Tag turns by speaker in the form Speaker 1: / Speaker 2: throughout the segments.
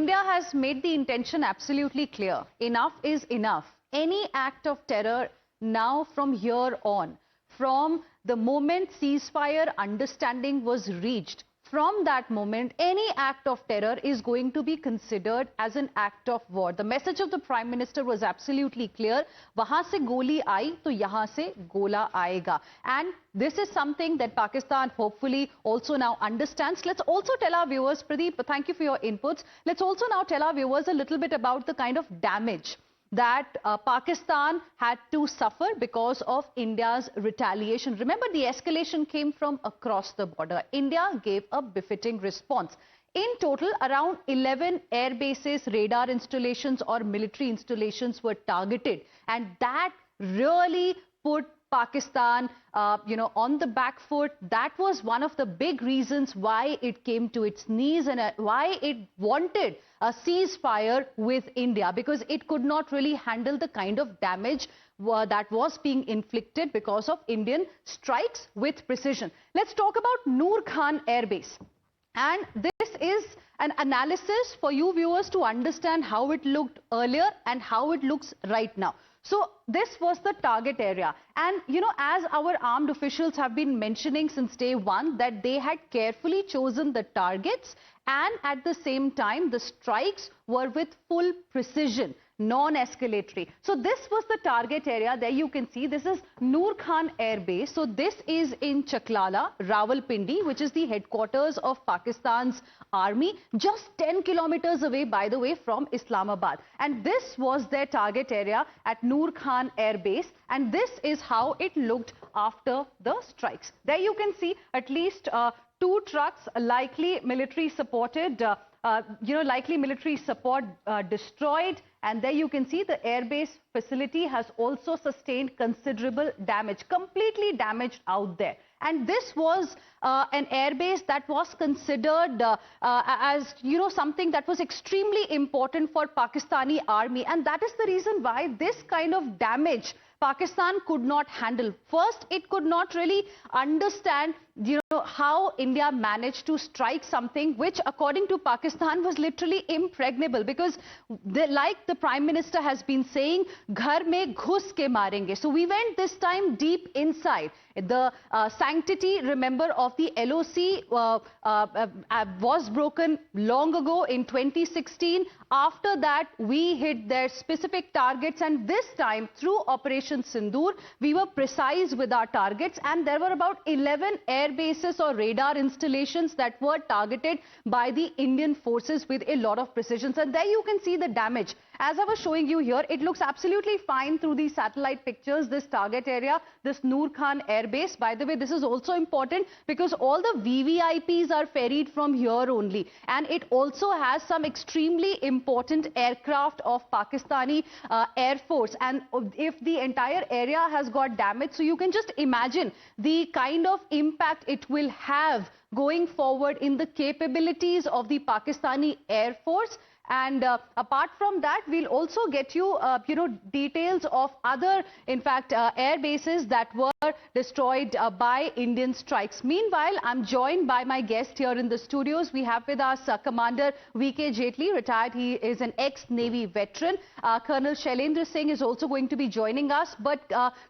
Speaker 1: India has made the intention absolutely clear. Enough is enough. Any act of terror now from here on, from the moment ceasefire understanding was reached, from that moment, any act of terror is going to be considered as an act of war. The message of the Prime Minister was absolutely clear. Wahan se goli aayi, to yahan se gola aayega. And this is something that Pakistan hopefully also now understands. Let's also tell our viewers, Pradeep, thank you for your inputs. Let's also now tell our viewers a little bit about the kind of damage that Pakistan had to suffer because of India's retaliation. Remember, the escalation came from across the border. India gave a befitting response. In total, around 11 air bases, radar installations or military installations were targeted. And that really put Pakistan, on the back foot. That was one of the big reasons why it came to its knees and why it wanted a ceasefire with India, because it could not really handle the kind of damage that was being inflicted because of Indian strikes with precision. Let's talk about Noor Khan Air Base. And this is an analysis for you viewers to understand how it looked earlier and how it looks right now. So this was the target area. And, as our armed officials have been mentioning since day one, that they had carefully chosen the targets, and at the same time, the strikes were with full precision, non-escalatory. So this was the target area. There you can see this is Noor Khan Air Base. So this is in Chaklala, Rawalpindi, which is the headquarters of Pakistan's army, just 10 kilometers away, by the way, from Islamabad. And this was their target area at Noor Khan Air Base. And this is how it looked after the strikes. There you can see at least 2 trucks, likely military supported, likely military support destroyed. And there you can see the airbase facility has also sustained considerable damage, completely damaged out there. And this was an airbase that was considered as, something that was extremely important for Pakistani army. And that is the reason why this kind of damage Pakistan could not handle. First, it could not really understand, how India managed to strike something which, according to Pakistan, was literally impregnable. Because, like the Prime Minister has been saying, "Ghar mein ghus ke marenge." So we went this time deep inside. The sanctity, remember, of the LOC was broken long ago in 2016. After that, we hit their specific targets, and this time through Operation Sindoor, we were precise with our targets, and there were about 11 air bases or radar installations that were targeted by the Indian forces with a lot of precision. And there you can see the damage. As I was showing you here, it looks absolutely fine through the satellite pictures, this target area, this Noor Khan Air Base. By the way, this is also important because all the VVIPs are ferried from here only. And it also has some extremely important aircraft of Pakistani Air Force. And if the entire area has got damaged, so you can just imagine the kind of impact it will have going forward in the capabilities of the Pakistani Air Force. And apart from that, we'll also get you, details of other, in fact, air bases that were destroyed by Indian strikes. Meanwhile, I'm joined by my guest here in the studios. We have with us Commander V.K. Jaitley, retired. He is an ex-Navy veteran. Colonel Shailendra Singh is also going to be joining us. But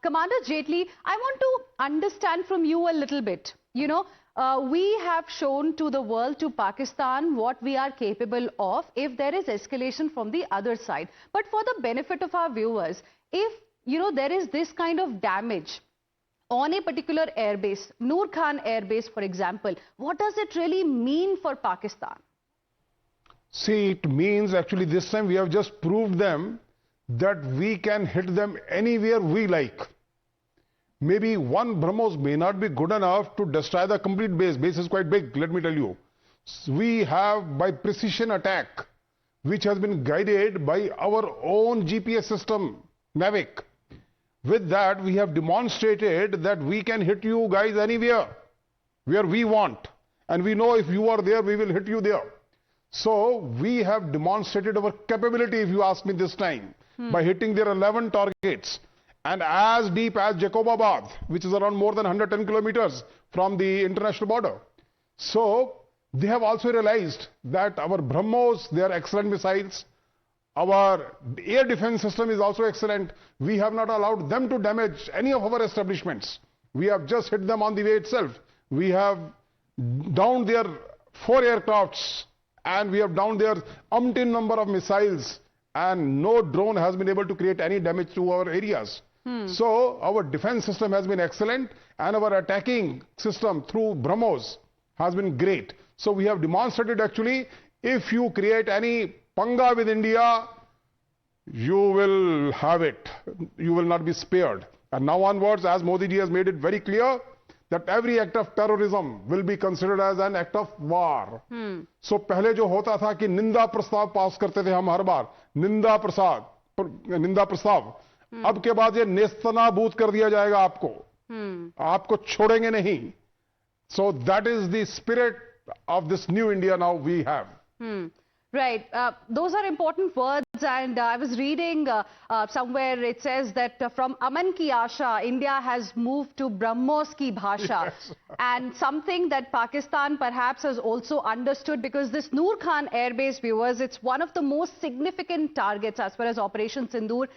Speaker 1: Commander Jaitley, I want to understand from you a little bit, we have shown to the world, to Pakistan, what we are capable of if there is escalation from the other side. But for the benefit of our viewers, if, there is this kind of damage on a particular airbase, Noor Khan Airbase, for example, what does it really mean for Pakistan?
Speaker 2: See, it means actually this time we have just proved them that we can hit them anywhere we like. Maybe one BrahMos may not be good enough to destroy the complete base. Base is quite big, let me tell you. We have, by precision attack, which has been guided by our own GPS system, NAVIC. With that, we have demonstrated that we can hit you guys anywhere, where we want. And we know if you are there, we will hit you there. So, we have demonstrated our capability, if you ask me this time, by hitting their 11 targets. And as deep as Jacobabad, which is around more than 110 kilometers from the international border. So, they have also realized that our BrahMos, they are excellent missiles. Our air defense system is also excellent. We have not allowed them to damage any of our establishments. We have just hit them on the way itself. We have downed their 4 aircrafts and we have downed their umpteen number of missiles, and no drone has been able to create any damage to our areas. So our defense system has been excellent, and our attacking system through BrahMos has been great. So we have demonstrated actually, if you create any panga with India, you will have it. You will not be spared. And now onwards, as Modi ji has made it very clear, that every act of terrorism will be considered as an act of war. So पहले जो होता था कि निंदा प्रस्ताव पास करते थे हम हर बार, निंदा प्रस्ताव, अब के बाद ये नेस्तनाबूद कर दिया जाएगा आपको, आपको छोड़ेंगे नहीं. So that is the spirit of this new India now we have.
Speaker 1: Right. Those are important words, and I was reading somewhere it says that from Aman ki Asha, India has moved to BrahMos ki Bhasha.
Speaker 2: Yes.
Speaker 1: And something that Pakistan perhaps has also understood, because this Noor Khan airbase, viewers, it's one of the most significant targets as far as Operation Sindoor